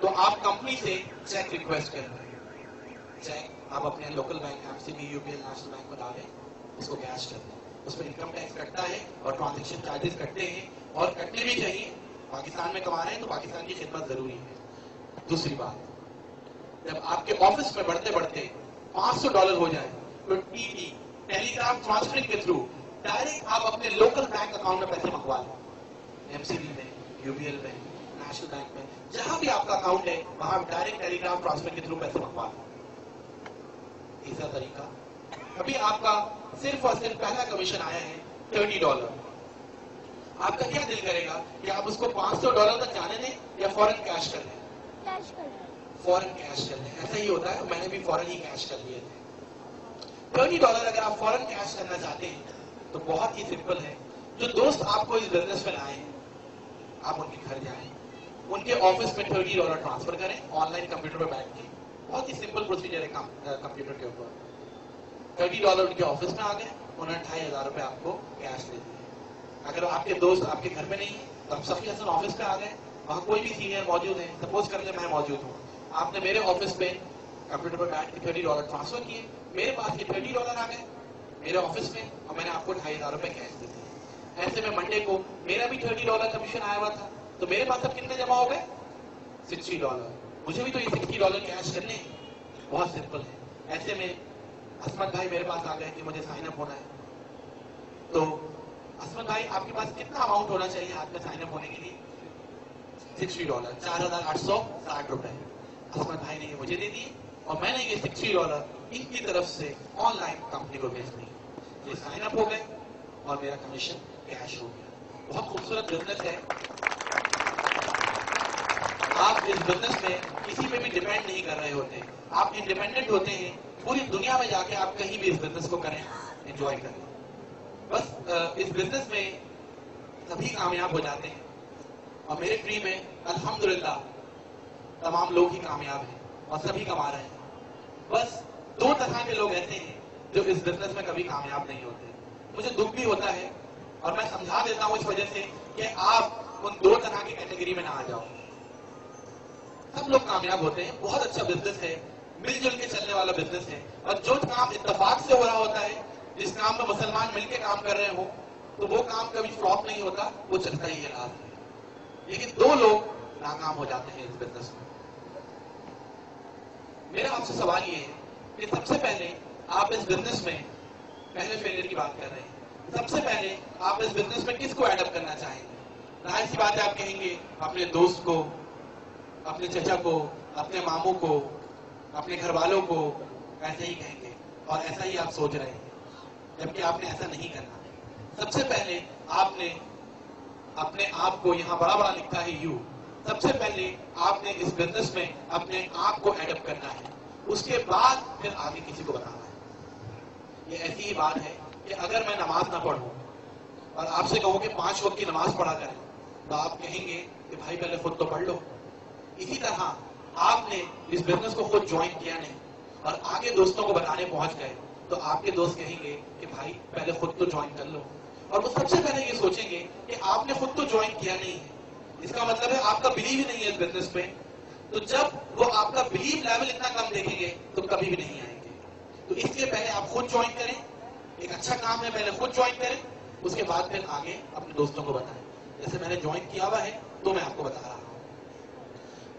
تو آپ کمپنی سے چیک ریکویسٹ کر رہے ہیں. چیک آپ اپنے local bank MCB UPL national bank کو ڈالیں, اس کو کیش کر دیں. اس پر انکم ٹیکس کٹتا ہے اور ٹرانزیکشن چارجز کٹتے ہیں, اور کٹنے بھی چاہیے. پاکستان میں کما رہے ہیں تو پاکستان کی خدمت ضروری ہے. دوسری بات, جب آپ کے آفس میں بڑھتے بڑھتے $500 ہو جائے تو TT ٹیلی گراف ٹرانسفرنگ کے تھرو ڈائریکٹ آپ اپنے لوکل بینک اکاؤنٹ میں پیسے منگوا لیں. MCB میں, UPL میں, نیشنل بینک میں, جہاں بھی آپ کا اکاؤنٹ ہے وہاں ڈائریکٹ ٹیلی گراف ٹرانسفر کے تھرو پیسے منگوا لیں. تیسرا طریقہ, ابھی آپ کا صرف اور صرف پہلا کمیشن آیا ہے $30. آپ کا کیا دل کرے گا کہ آپ اس کو $500 تک جانے دیں یا فوراً کیش کر دیں؟ فوراً کیش کر دیں. ایسا ہی ہوتا ہے, میں نے بھی فوراً ہی کیش کر لیے تھے. $30 اگر آپ فوراً کیش کرنا چاہتے ہیں تو بہت ہی سمپل ہے. جو دوست آپ کو اس بزنس میں لائے ہیں, آپ ان کے گھر جائیں, ان کے آفس میں $30 ٹرانسفر کریں آن لائن کمپیوٹر پہ بیٹھ کے. بہت ہی سمپل پروسیجر ہے کمپیوٹر کے اوپر. $30 ان کے آفس میں آ گئے, انہوں نے $2500 آپ کو کیش دے دیے. اگر آپ کے دوست آپ کے گھر میں نہیں ہیں تو آپ سفی حسن آفس پہ آ گئے, وہاں کوئی بھی سینئر موجود ہے, سپوز کر لیں میں موجود ہوں, آپ نے میرے آفس پہ کمپیوٹر پہ بیٹھ کے $30 ٹرانسفر کیے, میرے پاس یہ $30 آ گئے میرے آفس میں, اور میں نے آپ کو $2500 کیش دے دیے. ایسے میں منڈے کو میرا بھی $30 کمیشن آیا ہوا تھا, تو میرے پاس اب کتنے جمع ہو گئے؟ $60. مجھے بھی تو یہ $60 کیش کرنے ہیں. بہت سمپل ہے. ایسے میں عصمت بھائی میرے پاس آ گئے کہ مجھے سائن اپ ہونا ہے. تو عصمت بھائی آپ کے پاس کتنا اماؤنٹ ہونا چاہیے ہاتھ میں سائن اپ ہونے کے لیے؟ $60, $4860. عصمت بھائی نے یہ مجھے دے دیے, اور میں نے یہ $60 ان کی طرف سے آن لائن کمپنی کو بھیج دی. یہ سائن اپ ہو گئے اور میرا کمیشن کیش ہو گیا. بہت خوبصورت بزنس ہے. آپ اس بزنس میں کسی پہ بھی ڈیپینڈ نہیں کر رہے ہوتے, آپ انڈیپینڈنٹ ہوتے ہیں. پوری دنیا میں جا کے آپ کہیں بھی اس بزنس کو کریں, انجوائے کریں. بس اس بزنس میں سبھی کامیاب ہو جاتے ہیں, اور میرے ٹیم میں الحمدللہ تمام لوگ ہی کامیاب ہیں اور سبھی کما رہے ہیں. بس 2 طرح کے لوگ ایسے ہیں جو اس بزنس میں کبھی کامیاب نہیں ہوتے. مجھے دکھ بھی ہوتا ہے, اور میں سمجھا دیتا ہوں اس وجہ سے کہ آپ ان 2 طرح کی کیٹیگری میں نہ آ جاؤ. سب لوگ کامیاب ہوتے ہیں. بہت اچھا بزنس ہے, مل جل کے چلنے والا بزنس ہے, اور جو کام اتفاق سے ہو رہا ہوتا ہے, جس کام میں مسلمان مل کے کام کر رہے ہوں, تو وہ کام کبھی فلاپ نہیں ہوتا, وہ چلتا ہی ہے رات میں. لیکن 2 لوگ ناکام ہو جاتے ہیں اس بزنس میں. میرا آپ سے سوال یہ ہے کہ سب سے پہلے آپ اس بزنس میں پہلے فیلئر کی بات کر رہے ہیں, سب سے پہلے آپ اس بزنس میں کس کو ایڈ اپ کرنا چاہیں گے؟ ظاہر سی بات ہے آپ کہیں گے اپنے دوست کو, اپنے چچا کو, اپنے ماموں کو, اپنے گھر والوں کو, ایسے ہی کہیں گے, اور ایسا ہی آپ سوچ رہے ہیں, جبکہ آپ نے ایسا نہیں کرنا. سب سے پہلے آپ نے اپنے آپ کو, یہاں بڑا بڑا لکھا ہے یو, سب سے پہلے آپ نے اس بزنس میں اپنے آپ کو ایڈ اپ کرنا ہے, اس کے بعد پھر آگے کسی کو بتانا ہے. یہ ایسی ہی بات ہے کہ اگر میں نماز نہ پڑھوں اور آپ سے کہوں کہ 5 وقت کی نماز پڑھا کریں, تو آپ کہیں گے کہ بھائی پہلے خود تو پڑھ لو. اسی طرح آپ نے اس بزنس کو خود جوائن کیا نہیں اور آگے دوستوں کو بتانے پہنچ گئے, تو آپ کے دوست کہیں گے کہ بھائی پہلے خود تو جوائن کر لو. اور وہ سب سے پہلے یہ سوچیں گے کہ آپ نے خود تو جوائن کیا نہیں ہے, اس کا مطلب ہے آپ کا بلیو ہی نہیں ہے اس بزنس پہ. تو جب وہ آپ کا بلیو لیول اتنا کم دیکھیں گے تو کبھی بھی نہیں آئیں گے. تو اس لیے پہلے آپ خود جوائن کریں, ایک اچھا کام ہے, پہلے خود جوائن کریں, اس کے بعد پھر آگے اپنے دوستوں کو بتائیں. جیسے میں نے جوائن کیا ہوا ہے تو میں آپ کو بتا رہا ہوں.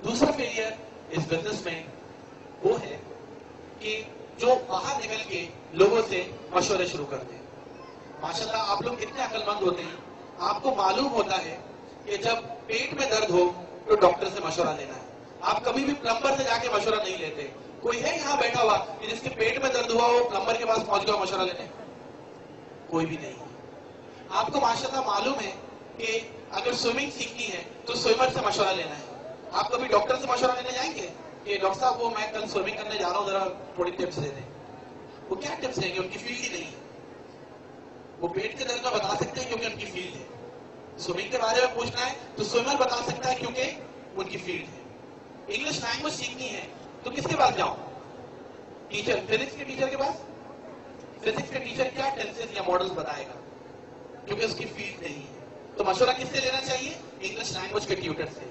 دوسرا فیلئر اس بزنس میں وہ ہے کہ جو باہر نکل کے لوگوں سے مشورے شروع کرتے ہیں. ماشاءاللہ آپ لوگ اتنے عقل مند ہوتے ہیں, آپ کو معلوم ہوتا ہے کہ جب پیٹ میں درد ہو تو ڈاکٹر سے مشورہ لینا ہے. آپ کبھی بھی پلمبر سے جا کے مشورہ نہیں لیتے. کوئی ہے یہاں بیٹھا ہوا کہ جس کے پیٹ میں درد ہوا ہو پلمبر کے پاس پہنچ گیا مشورہ لینے؟ کوئی بھی نہیں. آپ کو ماشاءاللہ معلوم ہے کہ اگر سوئمنگ سیکھنی ہے تو سوئمر سے مشورہ لینا ہے. آپ کبھی ڈاکٹر سے مشورہ لینے جائیں گے کہ ڈاکٹر صاحب وہ میں کل سوئمنگ کرنے جا رہا ہوں, ذرا تھوڑی ٹپس دے دیں؟ وہ کیا ٹپس دیں گے, ان کی فیلڈ ہی نہیں ہے. وہ پیٹ کے درد میں بتا سکتے ہیں کیونکہ ان کی فیلڈ ہے. سوئمنگ کے بارے میں پوچھنا ہے تو سوئمر بتا سکتا ہے کیونکہ ان کی فیلڈ ہے. انگلش لینگویج سیکھنی ہے تو کس کے پاس جاؤں؟ ٹیچر, فزکس کے ٹیچر کے پاس. فزکس کے ٹیچر کیا ٹینسز یا ماڈلز بتائے گا کیونکہ اس کی فیلڈ نہیں ہے. تو مشورہ کس سے لینا چاہیے؟ انگلش لینگویج کے ٹیوٹر سے.